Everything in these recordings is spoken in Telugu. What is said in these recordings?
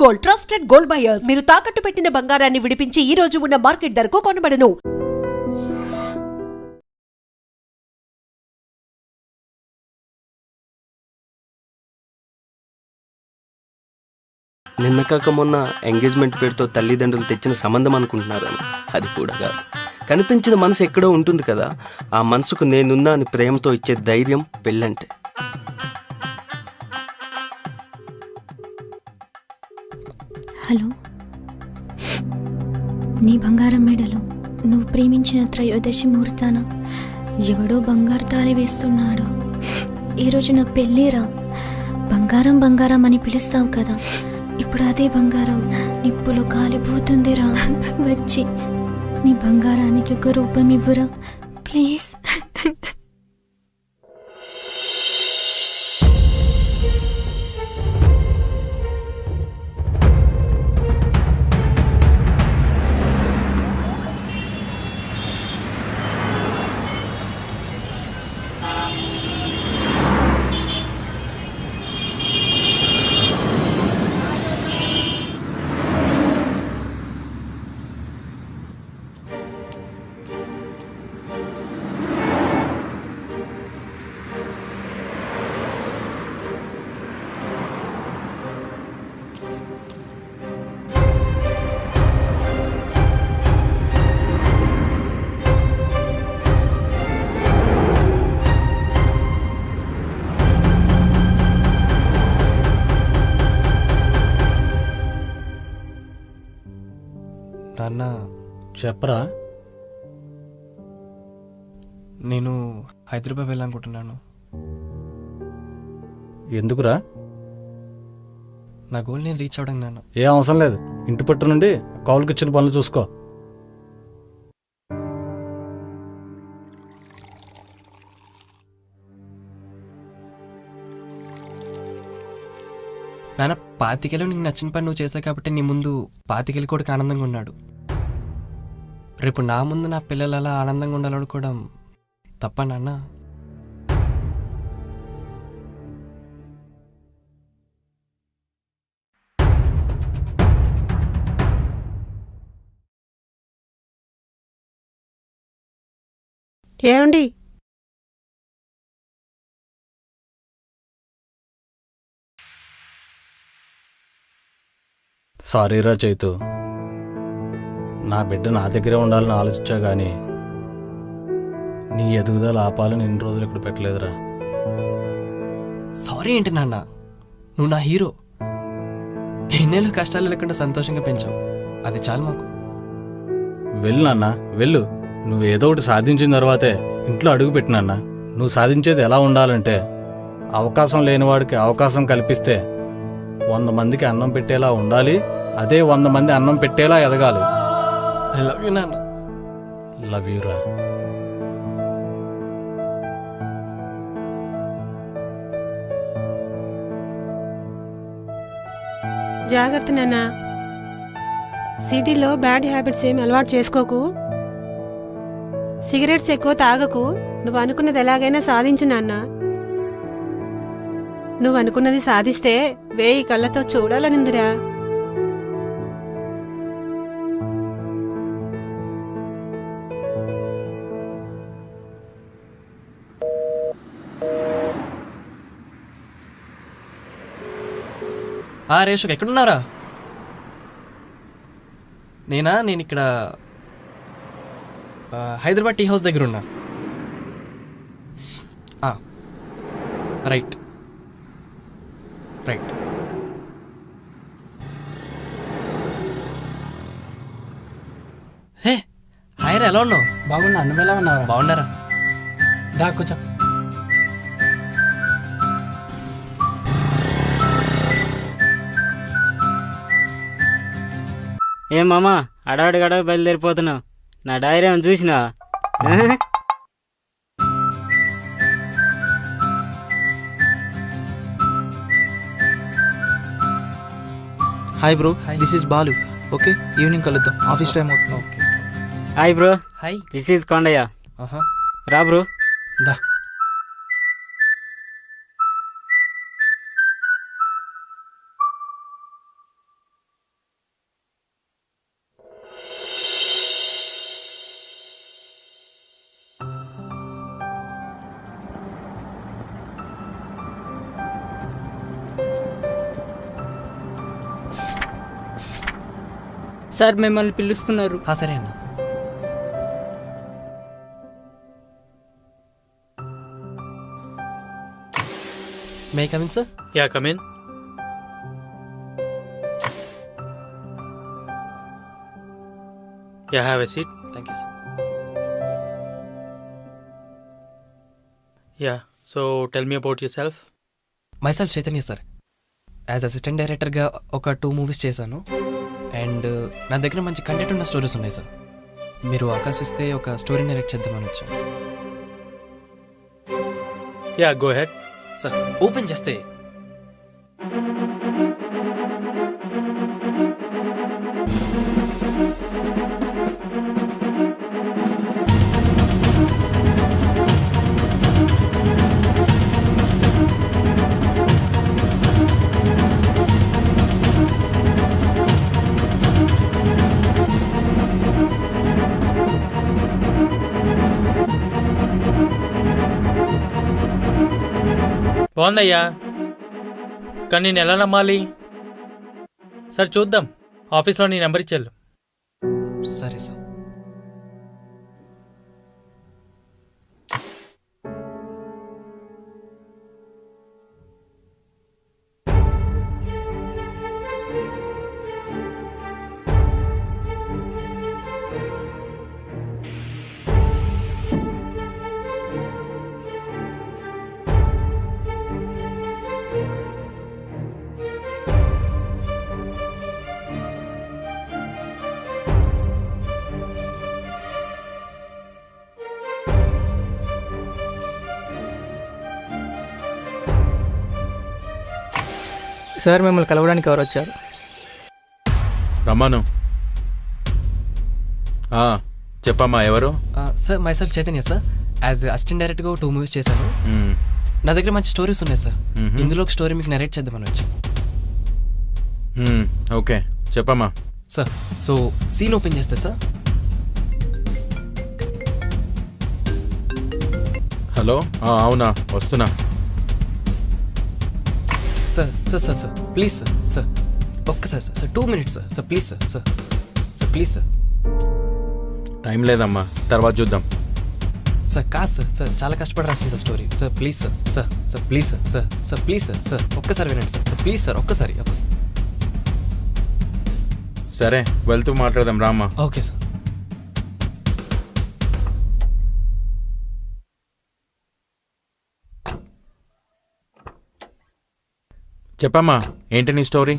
Gold, trusted gold buyers. మీరు తాకట్టు పెట్టిన బంగారాన్ని విడిపించి ఈ రోజు ఉన్న మార్కెట్ ధరకు కొనబడను. నిన్న కాక మొన్న ఎంగేజ్మెంట్ పేరుతో తల్లిదండ్రులు తెచ్చిన సంబంధం అనుకుంటున్నారు. అది కూడా కాదు. కనిపించిన మనసు ఎక్కడో ఉంటుంది కదా, ఆ మనసుకు నేనున్నా అని ప్రేమతో ఇచ్చే ధైర్యం పెళ్ళంటే. హలో, నీ బంగారం మెడలో నువ్వు ప్రేమించిన త్రయోదశి ముహూర్తాన ఎవడో బంగారు తాళి వేస్తున్నాడు. ఈరోజు నా పెళ్ళిరా. బంగారం బంగారం అని పిలుస్తావు కదా, ఇప్పుడు అదే బంగారం నిప్పులో కాలిపోతుందిరా. వచ్చి నీ బంగారానికి ఒక రూపం ఇవ్వురా ప్లీజ్. నాన్న చెప్పరా. నేను హైదరాబాద్ వెళ్ళాలనుకుంటున్నాను. ఎందుకురా? నా గోల్ నేను రీచ్ అవడం నాన్న. ఏ అవసరం లేదు, ఇంటి పట్టు నుండి కౌలుకి ఇచ్చిన పనులు చూసుకో. నాన్న, పాతికేళ్ళు నీకు నచ్చిన పని నువ్వు చేసావు కాబట్టి నీ ముందు పాతికేళ్ళు కూడా ఆనందంగా ఉన్నాడు. రేపు నా ముందు నా పిల్లలు అలా ఆనందంగా ఉండాలనుకోవడం తప్ప నాన్న? ఏమండి, సారీరా చైతు, నా బిడ్డ నా దగ్గరే ఉండాలని ఆలోచించా కానీ నీ ఎదుగుదల ఆపాలని ఇన్ని రోజులు ఇక్కడ పెట్టలేదురా. సారీ ఏంటి నాన్న, నువ్వు నా హీరో. ఎన్నేళ్ళు కష్టాలు లేకుండా సంతోషంగా పెంచావు, అది చాలు మాకు. వెళ్ళు నాన్న, వెళ్ళు. నువ్వు ఏదో ఒకటి సాధించిన తర్వాతే ఇంట్లో అడుగు పెట్టినన్న. నువ్వు సాధించేది ఎలా ఉండాలంటే, అవకాశం లేనివాడికి అవకాశం కల్పిస్తే 100 మందికి అన్నం పెట్టేలా ఉండాలి, అదే 100 మంది అన్నం పెట్టేలా ఎదగాలి. ఐ లవ్ యూ నాన్న. లవ్ యూ రా. జాగ్రత్త నాన్న. సిటీలో బ్యాడ్ హ్యాబిట్స్ ఏమి అలవాటు చేసుకోకు. సిగరెట్స్ ఎక్కువ తాగకు. నువ్వు అనుకున్నది ఎలాగైనా సాధించు నాన్న. నువ్వు అనుకున్నది సాధిస్తే 1000 కళ్ళతో చూడాలనిందిరా. రేషుక్ ఎక్కడున్నారా? నేను ఇక్కడ హైదరాబాద్ టీ హౌస్ దగ్గర ఉన్నా. Right right. హే హాయ్ రా, ఎలా ఉన్నావు? బాగున్నా, నువ్వు ఎలా ఉన్నావు? బాగున్నారా? దా కూర్చో. ఏం మామా అడవాడి గడవ బయలుదేరిపోతున్నావు? నా డైరీ ఏమని చూసినా? Hi bro, this is Balu. Okay, evening కలుద్దాం, ఆఫీస్ టైం అవుతుంది. Okay. Hi bro, hi. This is Kondaiah. రా బ్రో. దా. సార్ మిమ్మల్ని పిలుస్తున్నారు. సరే అన్న. May come in sir? Yeah, come in. Yeah, have a seat. Thank you sir. Yeah, so tell me about your self. Myself Chaitanya sir. As assistant డైరెక్టర్గా ఒక 2 మూవీస్ చేశాను. అండ్ నా దగ్గర మంచి కంటెంట్ ఉన్న స్టోరీస్ ఉన్నాయి సార్. మీరు అవకాశం ఇస్తే ఒక స్టోరీ డైరెక్ట్ చేద్దామని వచ్చాను yeah, go head. Sir. Open చేస్తే బాగుందయ్యా, కానీ నేను ఎలా నమ్మాలి? సరే చూద్దాం. ఆఫీస్లో నీ నెంబర్ ఇచ్చేళ్ళు. సరే సార్. సార్ మిమ్మల్ని కలవడానికి ఎవరు వచ్చారు? రమ్మను. చెప్పమ్మా, ఎవరు? Sir myself Chaitanya sir. As assistant డైరెక్టర్గా 2 మూవీస్ చేశాను. నా దగ్గర మంచి స్టోరీస్ ఉన్నాయి సార్. ఇందులో ఒక స్టోరీ మీకు నరేట్ చేద్దామని వచ్చాను. ఓకే, చెప్పమ్మా. సార్, సో సీన్ ఓపెన్ చేస్తే సార్. హలో, అవునా, వస్తున్నా. Sir sir sir sir please sir. Sir ఒక్కసారి sir. Sir 2 minutes sir. Sir please sir. Sir sir please sir. Time లేదమ్మా, తర్వాత చూద్దాం. సార్ కాదు సార్. సార్ చాలా కష్టపడి రాసింది sir story. Sir please sir. Sir sir please sir. Sir sir please sir. Sir ఒక్కసారి వినండి సార్. సార్ ప్లీజ్ సార్, ఒక్కసారి. సరే, వెళ్తూ మాట్లాడదాం, రామ్మా. Okay sir. చెప్పమ్మా, ఏంటి నీ స్టోరీ?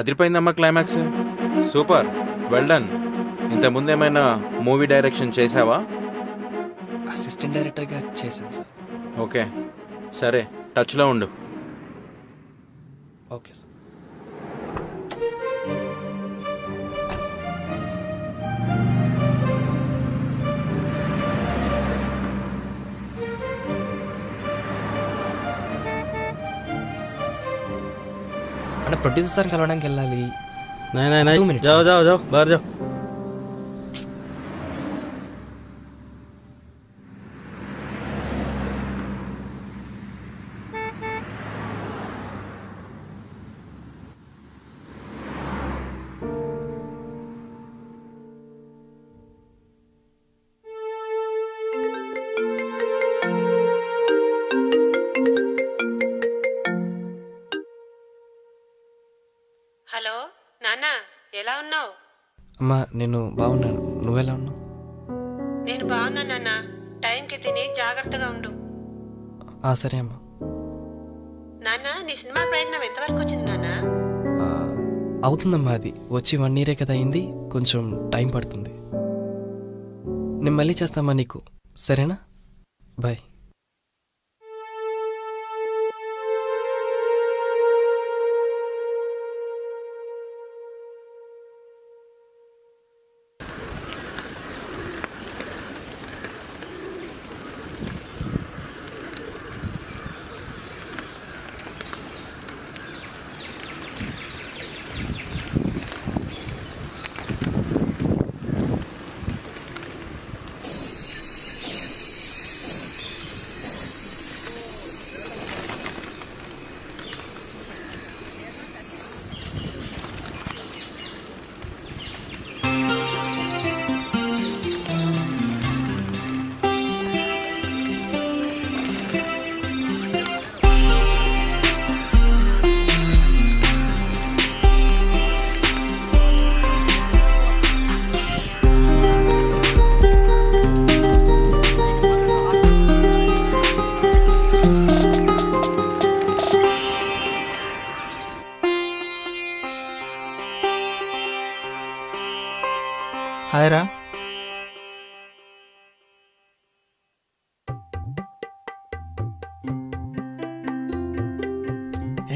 అదిరిపోయిందమ్మా క్లైమాక్స్. Super, well done. ఇంతకుముందు ఏమైనా మూవీ డైరెక్షన్ చేసావా? అసిస్టెంట్ డైరెక్టర్గా చేశాను సార్. ఓకే, సరే, టచ్లో ఉండు. Okay sir. అంటే ప్రొడ్యూసర్ సార్ కలవడానికి వెళ్ళాలి. नहीं नहीं 2 नहीं, minutes. जाओ जाओ जाओ, बाहर जाओ. హలో నాన్న, ఎలా ఉన్నావు? అమ్మా నేను బాగున్నాను. నువ్వెలా ఉన్నావు? నేను బాగున్నా నాన్న. టైంకి తిని జాగ్రత్తగా ఉండు. సరే అమ్మా. నాన్న, నీ సినిమా ప్రయత్నం ఎంతవరకు వచ్చింది నాన్న? అవుతుందమ్మా, అది వచ్చి 1 year కదా అయింది. కొంచెం టైం పడుతుంది. నేను మళ్ళీ చేస్తామా నీకు, సరేనా? బాయ్.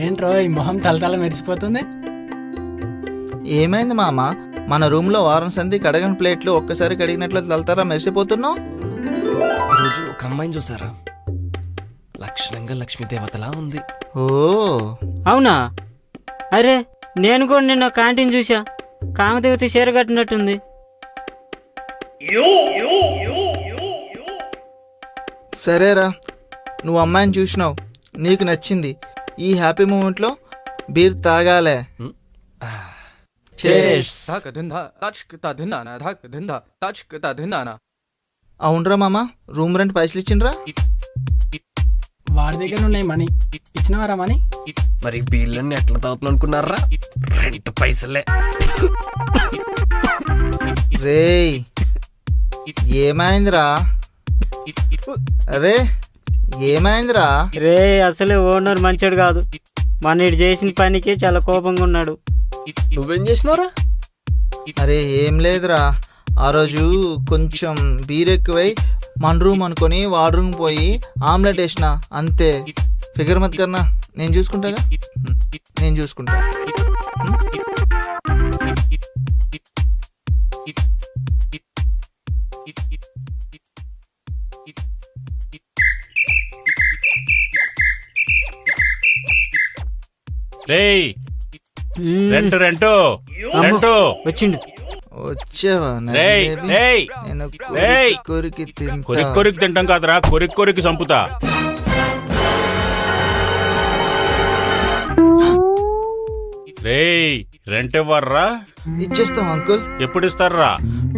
ఏంట్రో ఈ మొహం తలతల మెరిసిపోతుంది. ఏమైంది మామ? మన రూమ్లో వారం సంధి కడగని ప్లేట్లు ఒక్కసారి కడిగినట్లు తలతారా మెరిసిపోతున్నావు? ఈరోజు ఒక అమ్మాయిని చూసారా, లక్షణంగా లక్ష్మీదేవతలా ఉంది. ఓ అవునా? అరే నేను కూడా నిన్న క్యాంటీన్ చూసా, కామదేవత చీర కట్టినట్టుంది. సరేరా, నువ్వు అమ్మాయిని చూసినావు, నీకు నచ్చింది. ఈ హ్యాపీ మూమెంట్లో బీర్ తాగాలే. అవునరా మామ, రూమ్ రెంట్ పైసలు ఇచ్చిండ్రా? వాడి దగ్గర ఉన్నాయి మనీ. ఇచ్చినవారా మనీ? మరి బిల్లుని ఎట్లా తాగుతున్నా అనుకున్నారా? 2 పైసలే. రేయ్ ఏమైందిరా? అరే ఏమైందిరా? రే అసలే ఓనర్ మంచోడు కాదు, మన ఇటు చేసిన పనికి చాలా కోపంగా ఉన్నాడు. నువ్వేం చేసినావురా? అరే ఏం లేదురా, ఆ రోజు కొంచెం బీర్ ఎక్కువై మన రూమ్ అనుకొని వాడు రూమ్ పోయి ఆమ్లెట్ వేసిన అంతే. ఫిగర్ మత్ కన్నా నేను చూసుకుంటాగా, నేను చూసుకుంటా. రేయ్ రెంటు రెంటు అమ్మో, రెంటు వచ్చిండు. వచ్చావా? రేయ్ రేయ్ నేను రేయ్. కొరికి తింటా. కొరికి కొరికి తింటాం కాదురా, కొరికి కొరికి చంపుతా. రేయ్ రెంట్ ఇవ్వర్రా? ఇచ్చేస్తాం అంకుల్. ఎప్పుడు ఇస్తారా?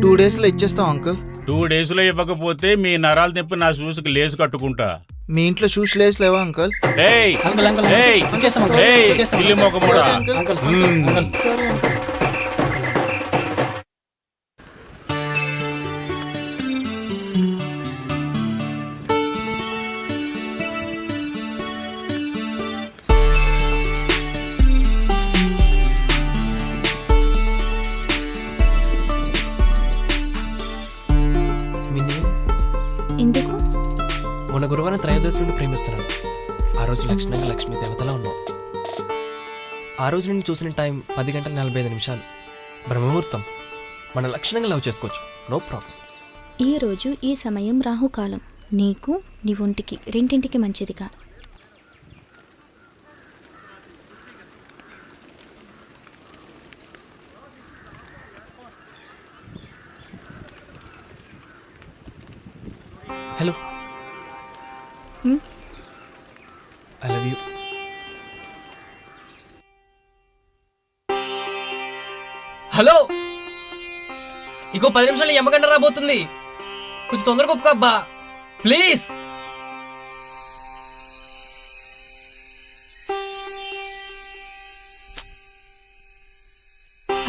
2 days లో ఇచ్చేస్తాం అంకుల్. 2 days లో ఇవ్వకపోతే మీ నరాలు తెప్పి నా షూస్కి లేసు కట్టుకుంటా. మీ ఇంట్లో షూస్ లేస్ లేవా అంకుల్? రేయ్ అంకుల్ అంకుల్ రేయ్ ఇచ్చేస్తాం అంకుల్. రేయ్ ఇచ్చేస్తాం ఇల్లు మొక్కముడా. అంకుల్ అంకుల్ మ్మ్. అంకుల్. సరే అంకుల్. ఎందుకు? మొన్న గురువారం త్రయోదశి నుండి ప్రేమిస్తున్నాను. ఆ రోజు లక్షణంగా లక్ష్మీ దేవతలా ఉన్నావు. ఆ రోజు నుండి చూసిన టైం 10 గంటల 45 నిమిషాలు. బ్రహ్మముహూర్తం. మన లక్షణంగా లవ్ చేసుకోవచ్చు, నో ప్రాబ్లం. ఈ రోజు ఈ సమయం రాహుకాలం. నీకు నీ ఒంటికి రెండింటికి మంచిది కాదు. హలో, హ్మ్? I love you. హలో, ఇంకో 10 నిమిషాలు ఎమ్మగంట రాబోతుంది. కొంచెం తొందరగా ఒప్పుకో అబ్బా please.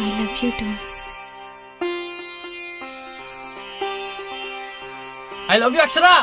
I love you too. I love you Akshara.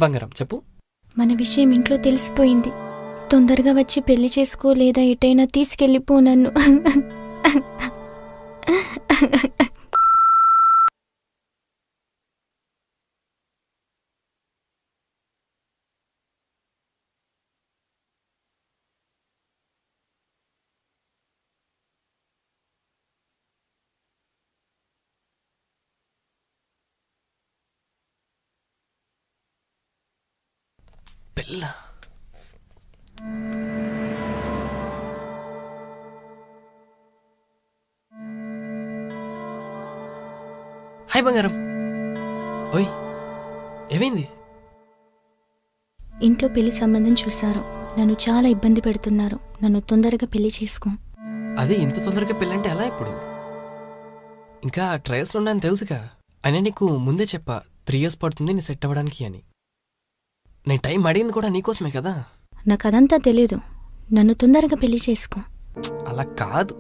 బంగారం చెప్పు. మన విషయం ఇంట్లో తెలిసిపోయింది. తొందరగా వచ్చి పెళ్లి చేసుకో, లేదా ఎటైనా తీసుకెళ్ళిపో నన్ను. పిల్ల హాయ్ బంగారం. ఓయ్ ఏమైంది? ఇంట్లో పెళ్లి సంబంధం చూశారు. నన్ను చాలా ఇబ్బంది పెడుతున్నారు. నన్ను తొందరగా పెళ్లి చేసుకో. అదే ఇంత తొందరగా పెళ్ళంటే ఎలా ఇప్పుడు? ఇంకా ట్రయల్స్ ఉన్నాయని తెలుసుగా. అయినా నీకు ముందే చెప్పా 3 years పడుతుంది నీ సెట్ అవ్వడానికి అని. నేను టైం అడిగింది కూడా నీకోసమే కదా. నాకు అదంతా తెలీదు. నన్ను తొందరగా పెళ్లి చేసుకో. అలా కాదు.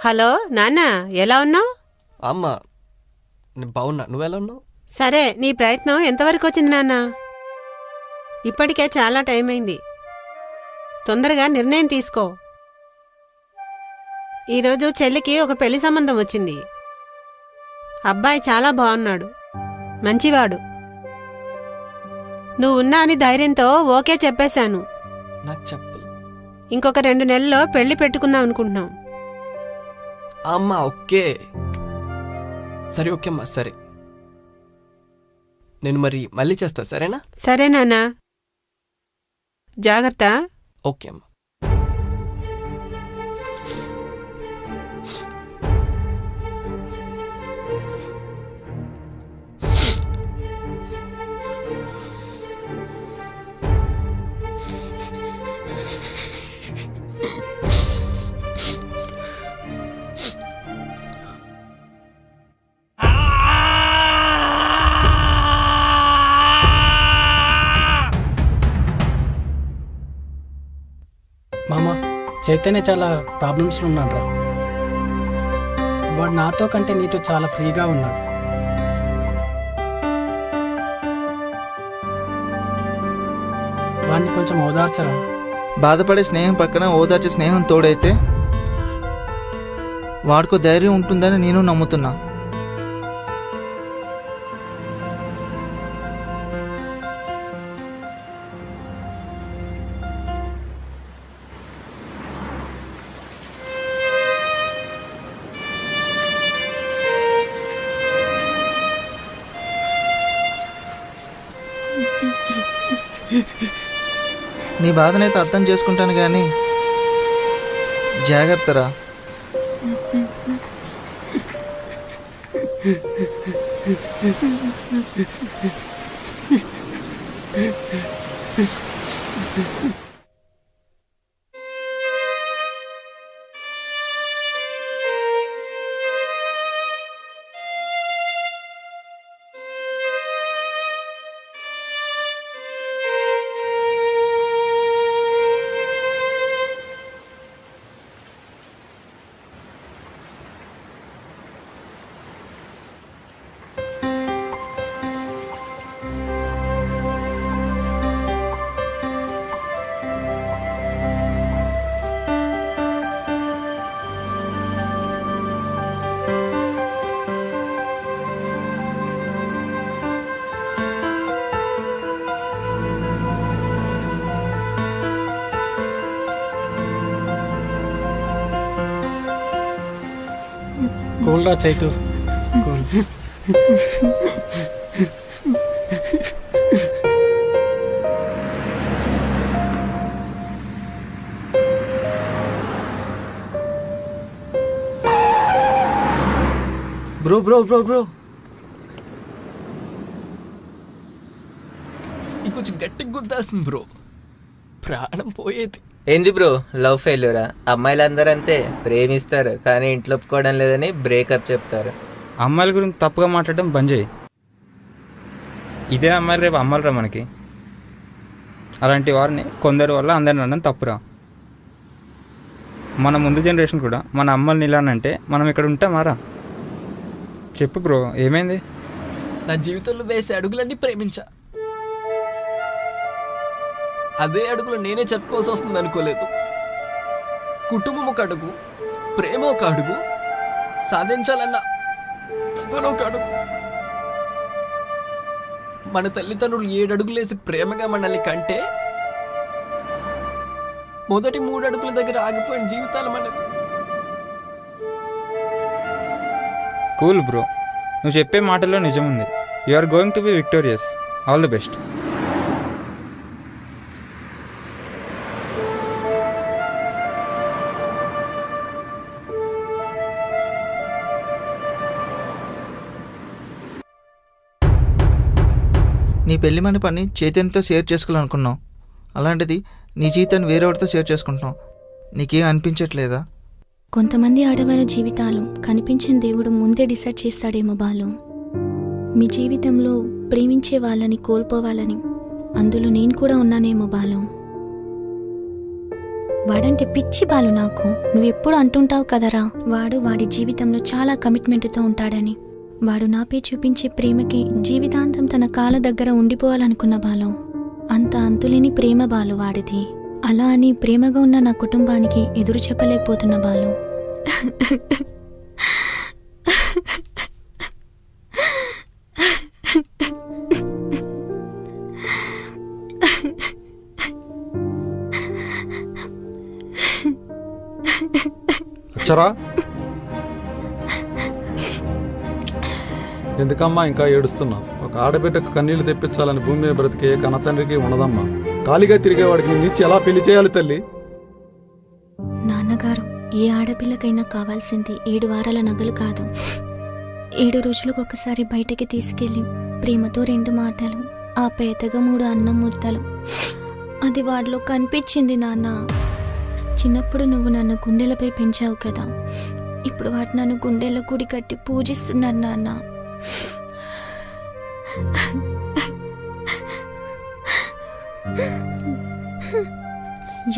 హలో నాన్న, ఎలా ఉన్నావు? అమ్మ నేను బాగున్నా, నువ్వెలా ఉన్నావు? సరే, నీ ప్రయత్నం ఎంతవరకు వచ్చింది నాన్న? ఇప్పటికే చాలా టైం అయింది. తొందరగా నిర్ణయం తీసుకో. ఈరోజు చెల్లికి ఒక పెళ్లి సంబంధం వచ్చింది. అబ్బాయి చాలా బాగున్నాడు, మంచివాడు. నువ్వు ఉన్నా అని ధైర్యంతో ఓకే చెప్పేశాను. నాకు చెప్పు. ఇంకొక 2 నెలల్లో పెళ్లి పెట్టుకుందాం అనుకుంటున్నాం. అమ్మా ఓకే, సరే ఓకే అమ్మా, సరే. నేను మరి మళ్ళీ చేస్తా, సరేనా? సరే నాన్న, జాగ్రత్త. ఓకే అమ్మా. మామ, చైతన్య చాలా ప్రాబ్లమ్స్లో ఉన్నాడు రా. వాడు నాతో కంటే నీతో చాలా ఫ్రీగా ఉన్నాడు. వాడిని కొంచెం ఓదార్చరా. బాధపడే స్నేహం పక్కన ఓదార్చే స్నేహం తోడైతే వాడికో ధైర్యం ఉంటుందని నేను నమ్ముతున్నా. నీ బాధనైతే అర్థం చేసుకుంటాను కానీ జాగ్రత్తరా. కూల్ రా Chaitu cool. Bro bro bro bro ఇంకొంచెం గట్టిగా గుద్దాల్సింది బ్రో, ప్రాణం పోయేది. ఏంది బ్రో లవ్ ఫెయిల్యూరా? అమ్మాయిలందరూ అంతే, ప్రేమిస్తారు కానీ ఇంట్లో ఒప్పుకోవడం లేదని బ్రేకప్ చెప్తారు. అమ్మాయిల గురించి తప్పుగా మాట్లాడడం బంద్ చేయి. ఇదే అమ్మాయిలు రేపు అమ్మాయిలరా మనకి. అలాంటి వారిని కొందరి వల్ల అందరిని అనడం తప్పురా. మన ముందు జనరేషన్ కూడా మన అమ్మల్ని ఇలా అంటే మనం ఇక్కడ ఉంటామారా? చెప్పు బ్రో, ఏమైంది? నా జీవితంలో వేసే అడుగులన్నీ ప్రేమించా. అదే అడుగులు నేనే చెప్పుకోవాల్సి వస్తుంది అనుకోలేదు. కుటుంబం ఒక అడుగు, ప్రేమ ఒక అడుగు, సాధించాలన్న తపన ఒక అడుగు. మన తల్లిదండ్రులు 7 అడుగులేసి ప్రేమగా మనల్ని కంటే మొదటి 3 అడుగుల దగ్గర ఆగిపోయిన జీవితాలు మనవి. కూల్ బ్రో, నువ్వు చెప్పే మాటల్లో నిజం ఉంది. You are going to be victorious. All the best. నీ పెళ్లి మన పని చైతన్యతో షేర్ చేసుకోవాలనుకున్నావు, అలాంటిది నీ జీవితాన్ని వేరేవాడితో షేర్ చేసుకుంటున్నావు. నీకేం అనిపించట్లేదా? కొంతమంది ఆడవాళ్ళ జీవితాలు కనిపించిన దేవుడు ముందే డిసైడ్ చేస్తాడేమో బాలు. మీ జీవితంలో ప్రేమించే వాళ్ళని కోల్పోవాలని అందులో నేను కూడా ఉన్నానేమో బాలు. వాడంటే పిచ్చి బాలు నాకు. నువ్వెప్పుడు అంటుంటావు కదరా, వాడు వాడి జీవితంలో చాలా కమిట్మెంట్తో ఉంటాడని. వాడు నాపై చూపించే ప్రేమకి జీవితాంతం తన కాళ్ళ దగ్గర ఉండిపోవాలనుకున్న బాలు. అంత అంతులేని ప్రేమ బాలు వాడిది. అలా అని ప్రేమగా ఉన్న నా కుటుంబానికి ఎదురు చెప్పలేకపోతున్న బాలు. అక్షరా, ఎందుకమ్మా ఇంకా ఏడుస్తున్నావు? ఒక ఆడబిడ్డకు కన్నీళ్లు తెప్పించాలని భూమి మీద బ్రతికే కన్నతండ్రికి ఉండదమ్మా. ఖాళీగా తిరిగేవాడికి నిన్నిచ్చి ఎలా పెళ్లి చేయాలి తల్లి? నాన్నగారు, ఏ ఆడపిల్లకైనా కావాల్సింది 7 వారాల నగలు కాదు. 7 రోజులకు ఒకసారి బయటకి తీసుకెళ్ళి ప్రేమతో 2 మాటలు, ఆ పేదగా 3 అన్నం ముద్దలు. అది వాడిలో కనిపించింది నాన్న. చిన్నప్పుడు నువ్వు నన్ను గుండెలపై పెంచావు కదా, ఇప్పుడు వాడు నన్ను గుండెల గుడి కట్టి పూజిస్తున్నాడు నాన్న.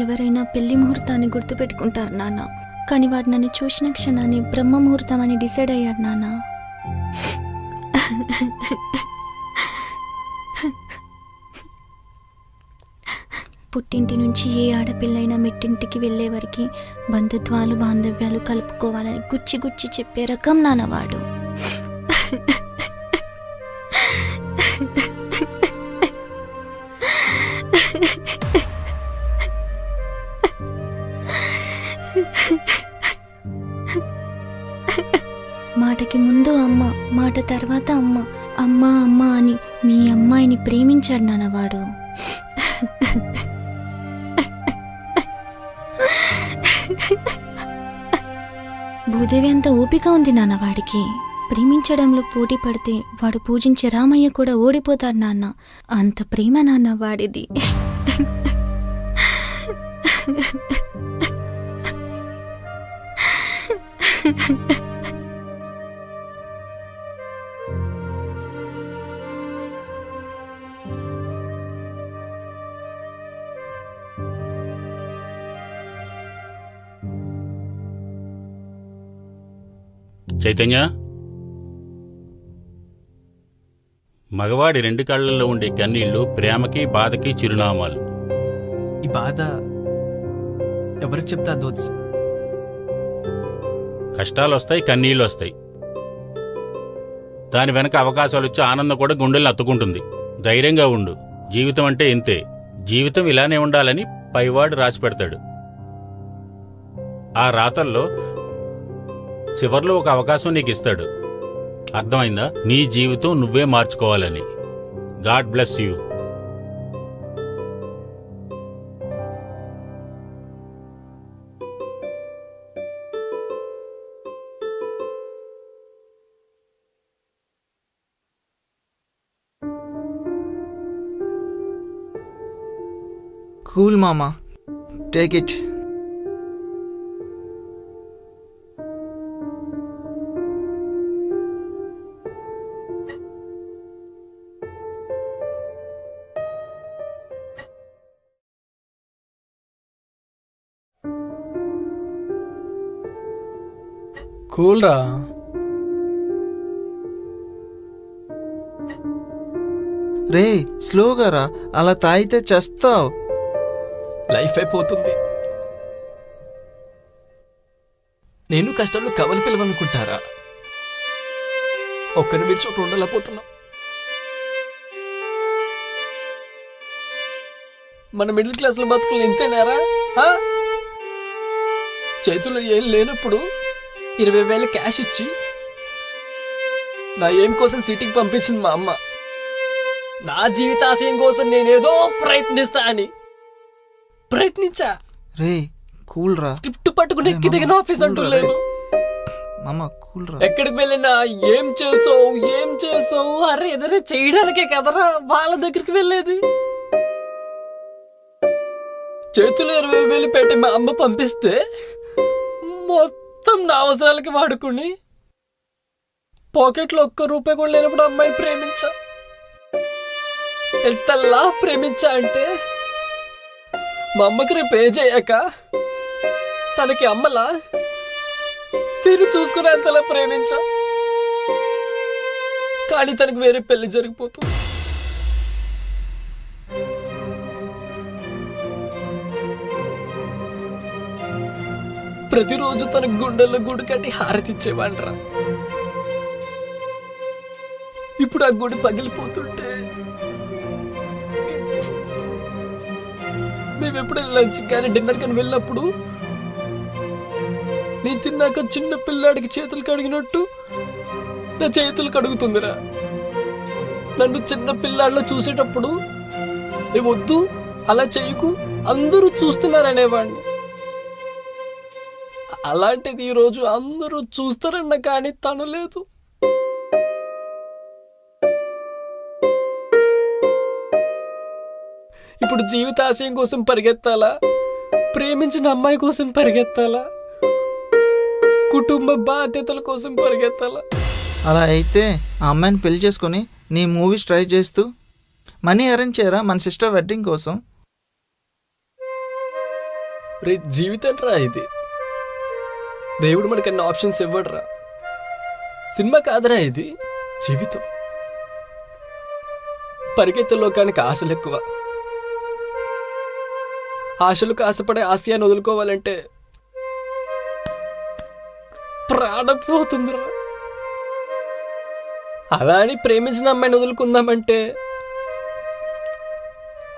ఎవరైనా పెళ్లి ముహూర్తాన్ని గుర్తుపెట్టుకుంటారు నాన్న, కానీ వాడు నన్ను చూసిన క్షణాన్ని బ్రహ్మ ముహూర్తం అని డిసైడ్ అయ్యాడు నాన్న. పుట్టింటి నుంచి ఏ ఆడపిల్లైనా మెట్టింటికి వెళ్ళే వరకు బంధుత్వాలు బాంధవ్యాలు కలుపుకోవాలని గుచ్చి గుచ్చి చెప్పే రకం నాన్నవాడు. మాటకి ముందు అమ్మ, మాట తర్వాత అమ్మ, అమ్మ అమ్మ అని మీ అమ్మాయిని ప్రేమించాడు నాన్నవాడు. భూదేవి అంత ఓపిక ఉంది నాన్న వాడికి. ప్రేమించడంలో పోటీ పడితే వాడు పూజించే రామయ్య కూడా ఓడిపోతాడు నాన్న. అంత ప్రేమ నాన్న వాడిది. చైతన్య, మగవాడి 2 కళ్ళల్లో ఉండే కన్నీళ్లు ప్రేమకి బాధకి చిరునామాలు. ఈ బాధ ఎవరికి చెప్తా దోత్స్? కష్టాలు వస్తాయి, కన్నీళ్ళు వస్తాయి. దాని వెనక అవకాశాలు వచ్చి ఆనందం కూడా గుండెల్ని అత్తుకుంటుంది. ధైర్యంగా ఉండు. జీవితం అంటే ఇంతే. జీవితం ఇలానే ఉండాలని పైవాడు రాసి పెడతాడు. ఆ రాతల్లో చివర్లో ఒక అవకాశం నీకు ఇస్తాడు. అర్థమైందా? నీ జీవితం నువ్వే మార్చుకోవాలని. God bless you. కూల్ మామా, టేక్ ఇట్. కూల్ రా. రే స్లోగా రా, అలా తాగితే చస్తావు. లైఫ్ అయిపోతుంది. నేను కష్టాల్లో కవలి పిలవనుకుంటారా? ఒక్కరి మించి ఒకరు ఉండలేకపోతున్నాం. మన మిడిల్ క్లాసులో బతుకులు ఇంతేనారా? చేతుల్లో ఏం లేనప్పుడు 20,000 క్యాష్ ఇచ్చి నా ఏం కోసం సిటీకి పంపించింది మా అమ్మ. నా జీవితాశయం కోసం నేనేదో ప్రయత్నిస్తా అని ప్రయత్నించా. రే కూల్ రా. స్క్రిప్ట్ పట్టుకుని ఎక్కి దిగిన ఆఫీస్ అంటూ లేదు. మామా కూల్ రా. ఎక్కడికి వెళ్ళినా ఏం చేసావు అరే ఏదైనా చేయడానికే కదరా వాళ్ళ దగ్గరికి వెళ్ళేది. చేతులు 20,000 పెట్టి మా అమ్మ పంపిస్తే మొత్తం నా అవసరాలకి వాడుకుని పాకెట్లో ఒక్క రూపాయి కూడా లేనప్పుడు అమ్మాయిని ప్రేమించా. ఎంతలా ప్రేమించా అంటే మా అమ్మకి రేపు పే చేయక తనకి అమ్మలా తిరిగి చూసుకునే అంతలా ప్రేమించా. కానీ తనకు వేరే పెళ్లి జరిగిపోతుంది. ప్రతిరోజు తన గుండెల్లో గుడి కట్టి హారతిచ్చేవాడ్రా. ఇప్పుడు ఆ గుడి పగిలిపోతుంటే మేమెప్పుడైనా లంచ్ కానీ డిన్నర్ కానీ వెళ్ళినప్పుడు నేను తిన్నాక చిన్న పిల్లాడికి చేతులు కడిగినట్టు నా చేతులు కడుగుతుందిరా. నన్ను చిన్న పిల్లాడిలో చూసేటప్పుడు ఏ వద్దు అలా చెయ్యకు అందరూ చూస్తున్నారనేవాడిని. అలాంటిది ఈరోజు అందరూ చూస్తారన్న కానీ తను లేదు. ఇప్పుడు జీవితాశయం కోసం పరిగెత్తాలా, ప్రేమించిన అమ్మాయి కోసం పరిగెత్తాలా, కుటుంబ బాధ్యతల కోసం పరిగెత్తాలా? అలా అయితే ఆ అమ్మాయిని పెళ్లి చేసుకొని నీ మూవీస్ ట్రై చేస్తూ మనీ అరేంజ్ చేయరా మన సిస్టర్ వెడ్డింగ్ కోసం. రే జీవితం రా ఇది. దేవుడు మనకి అన్ని ఆప్షన్స్ ఇవ్వడరా. సినిమా కాదురా ఇది, జీవితం. పరిగెత్తే లోకానికి ఆశలు ఎక్కువ. ఆశలకు ఆశపడే ఆశయాన్ని వదులుకోవాలంటే ప్రాణం పోతుందిరా. అలా అని ప్రేమించిన అమ్మాయిని వదులుకుందామంటే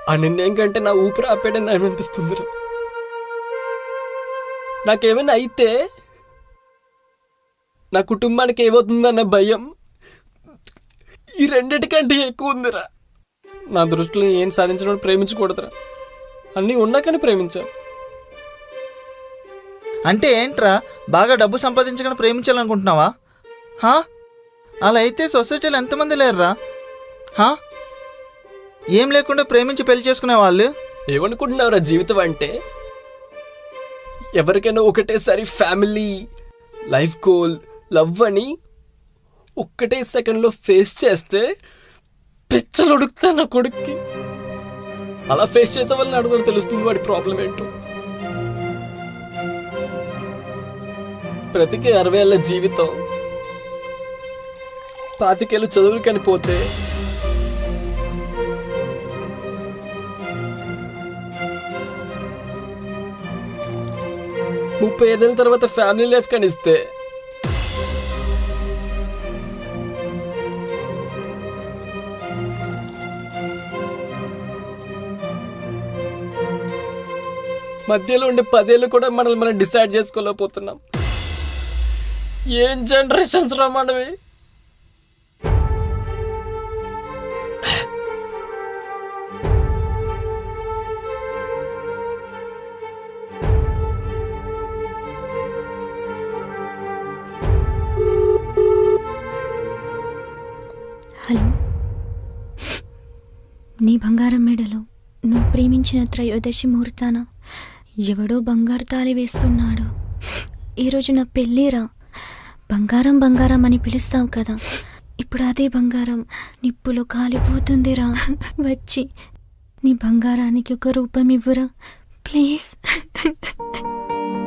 ఆ నిర్ణయం కంటే నా ఊపిరి ఆపేయడం అనిపిస్తుందిరా. నాకేమైనా అయితే నా కుటుంబానికి ఏమవుతుందన్న భయం ఈ రెండిటికంటే ఎక్కువ ఉందిరా. నా దృష్టిలో ఏం సాధించడం ప్రేమించకూడదురా. అన్నీ ఉన్నాకని ప్రేమించాను. అంటే ఏంట్రా, బాగా డబ్బు సంపాదించగానే ప్రేమించాలనుకుంటున్నావా? అలా అయితే సొసైటీలో ఎంతమంది లేరురా? ఏం లేకుండా ప్రేమించి పెళ్లి చేసుకునే వాళ్ళు. ఏమనుకుంటున్నావురా జీవితం అంటే? ఎవరికైనా ఒకటేసారి ఫ్యామిలీ, లైఫ్ గోల్, లవ్ అని ఒక్కటే సెకండ్లో ఫేస్ చేస్తే పిచ్చలు ఉడుకుతా నా కొడుక్కి. అలా ఫేస్ చేసే వాళ్ళని అడుగుని తెలుస్తుంది వాడి ప్రాబ్లం ఏంటో. ప్రతికి 60 ఏళ్ళ జీవితం 25 ఏళ్ళు చదువులు కనిపోతే ముప్పై 35 ఏళ్ళ తర్వాత ఫ్యామిలీ లైఫ్ కనిస్తే మధ్యలో ఉండే 10 ఏళ్ళు కూడా మనల్ని మనం డిసైడ్ చేసుకోలేకపోతున్నాం. ఏం జనరేషన్స్ రా మనవి. హలో, నీ బంగారం మెడలో నువ్వు ప్రేమించిన త్రయోదశి ముహూర్తాన ఎవడో బంగారు తాళి వేస్తున్నాడు. ఈరోజు నా పెళ్ళిరా. బంగారం బంగారం అని పిలుస్తావు కదా, ఇప్పుడు అదే బంగారం నిప్పులో కాలిపోతుందిరా. వచ్చి నీ బంగారానికి ఒక రూపం ఇవ్వురా ప్లీజ్.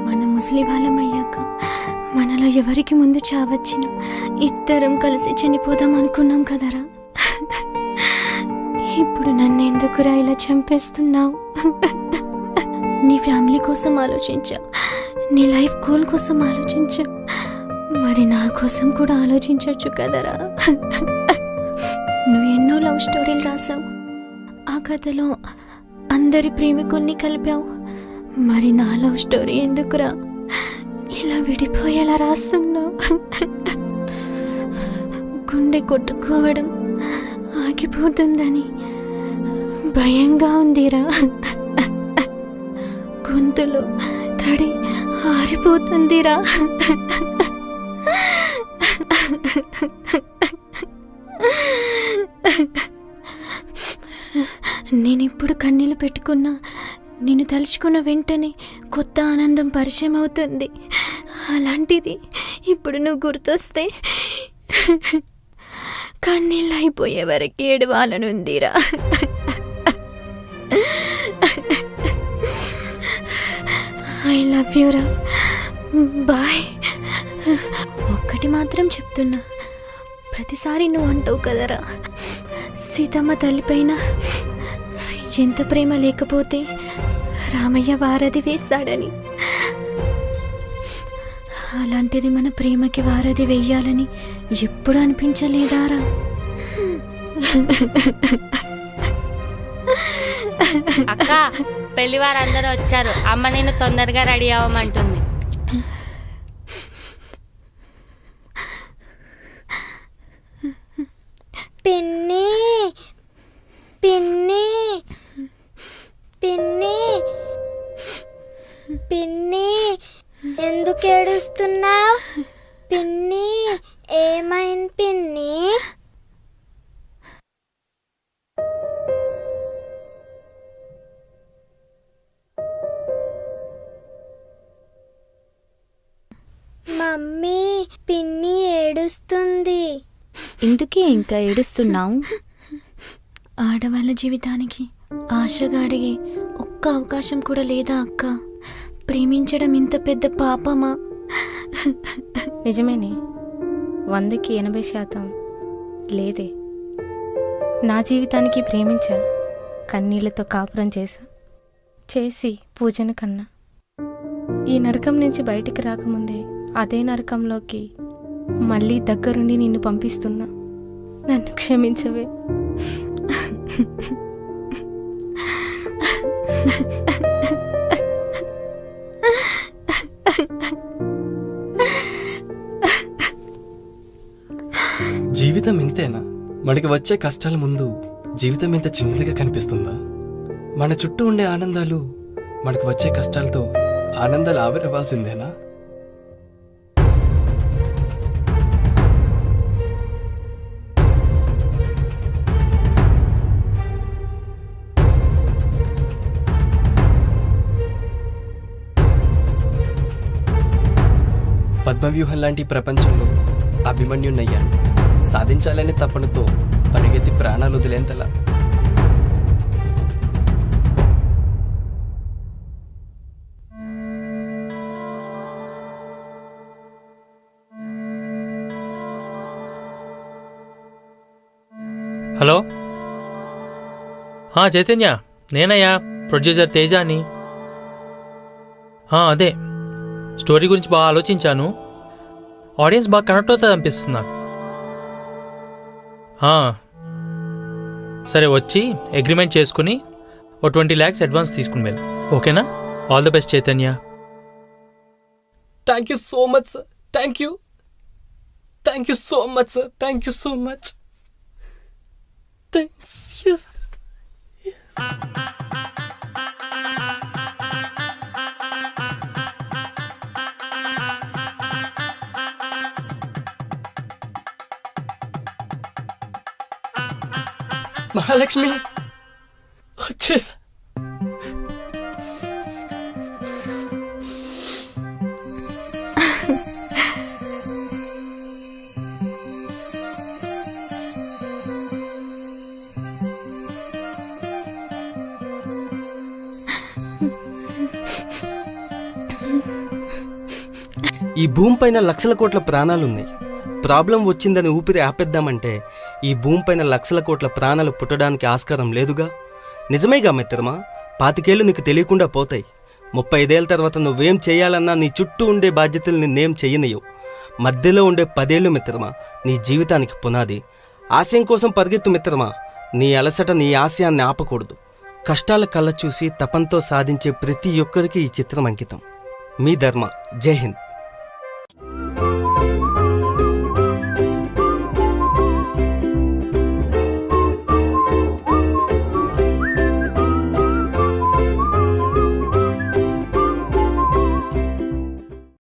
మన ముసలి వాళ్ళమయ్యాక మనలో ఎవరికి ముందు చావచ్చినా ఇద్దరం కలిసి చనిపోదాం అనుకున్నాం కదరా. ఇప్పుడు నన్ను ఎందుకురా ఇలా చంపేస్తున్నావు? నీ ఫ్యామిలీ కోసం ఆలోచించా, నీ లైఫ్ గోల్ కోసం ఆలోచించా, మరి నా కోసం కూడా ఆలోచించవచ్చు కదరా. నువ్వు ఎన్నో లవ్ స్టోరీలు రాసావు, ఆ కథలో అందరి ప్రేమికుల్ని కలిపావు. మరి నా లవ్ స్టోరీ ఎందుకురా ఇలా విడిపోయేలా రాస్తున్నావు? గుండె కొట్టుకోవడం ఆగిపోతుందని భయంగా ఉందిరా. గొంతులో తడి ఆరిపోతుందిరా. నేనెప్పుడు కన్నీళ్ళు పెట్టుకున్నా నిన్ను తలుచుకున్న వెంటనే కొత్త ఆనందం పరిచయం అవుతుంది. అలాంటిది ఇప్పుడు నువ్వు గుర్తొస్తే కన్నీళ్ళు అయిపోయే వరకు ఏడవాలనుందిరా. ఐ లవ్ యూరా, బాయ్. ఒక్కటి మాత్రం చెప్తున్నా, ప్రతిసారి నువ్వు అంటావు కదరా సీతమ్మ తల్లిపైన ఎంత ప్రేమ లేకపోతే రామయ్య వారధి వేస్తాడని. అలాంటిది మన ప్రేమకి వారధి వెయ్యాలని ఎప్పుడు అనిపించలేదారా? అక్క, పెళ్లి వారందరూ వచ్చారు. అమ్మ నేను తొందరగా రెడీ అవ్వమంటుంది. పిన్ని పిన్ని పిన్ని పిన్ని, ఎందుకు ఏడుస్తున్నావు పిన్ని? ఏమైంది పిన్ని? మమ్మీ, పిన్ని ఏడుస్తుంది. ఎందుకే ఇంకా ఏడుస్తున్నావు? ఆడవాళ్ళ జీవితానికి ఆశగా అడిగే ఒక్క అవకాశం కూడా లేదా అక్క? ప్రేమించడం ఇంత పెద్ద పాపమా? నిజమేనే, 100కి 80% లేదే. నా జీవితానికి ప్రేమించా, కన్నీళ్లతో కాపురం చేసి పూజను కన్నా. ఈ నరకం నుంచి బయటికి రాకముందే అదే నరకంలోకి మళ్ళీ దగ్గరుండి నిన్ను పంపిస్తున్నా. నన్ను క్షమించవే. జీవితం ఇంతేనా? మనకి వచ్చే కష్టాల ముందు జీవితం ఇంత చిన్నదిగా కనిపిస్తుందా? మన చుట్టూ ఉండే ఆనందాలు మనకు వచ్చే కష్టాలతో ఆనందాలు ఆవిరవ్వాల్సిందేనా? పద్మవ్యూహం లాంటి ప్రపంచంలో అభిమన్యున్నయ్యాను. సాధించాలనే తపనతో పరిగెత్తి ప్రాణాలు వదిలేంతలా. హలో, చైతన్య నేనయ్యా, ప్రొడ్యూసర్ తేజాని. అదే స్టోరీ గురించి బాగా ఆలోచించాను. ఆడియన్స్ బాగా కనెక్ట్ అవుతుంది అనిపిస్తుంది నాకు. సరే, వచ్చి అగ్రిమెంట్ చేసుకుని ఓ 20 lakhs అడ్వాన్స్ తీసుకుని వెళ్ళు. ఓకేనా? All the best Chaitanya. Thank you so much sir. Thank you. Thank you so much sir, thank you so much. Thanks. Mahalakshmi వచ్చేసా. ఈ భూమిపైన లక్షల కోట్ల ప్రాణాలున్నాయి. ప్రాబ్లం వచ్చిందని ఊపిరి ఆపేద్దామంటే ఈ భూమిపైన లక్షల కోట్ల ప్రాణాలు పుట్టడానికి ఆస్కారం లేదుగా. నిజమేగా మిత్రమా, 25 ఏళ్ళు నీకు తెలియకుండా పోతాయి. 35 ఏళ్ళ తర్వాత నువ్వేం చేయాలన్నా నీ చుట్టూ ఉండే బాధ్యతలు నిన్నేం చెయ్యనియవు. మధ్యలో ఉండే 10 ఏళ్ళు మిత్రమా నీ జీవితానికి పునాది. ఆశయం కోసం పరిగెత్తు మిత్రమా, నీ అలసట నీ ఆశయాన్ని ఆపకూడదు. కష్టాల కళ్ళ చూసి తపంతో సాధించే ప్రతి ఒక్కరికి ఈ చిత్రం అంకితం. మీ ధర్మ. జై హింద్.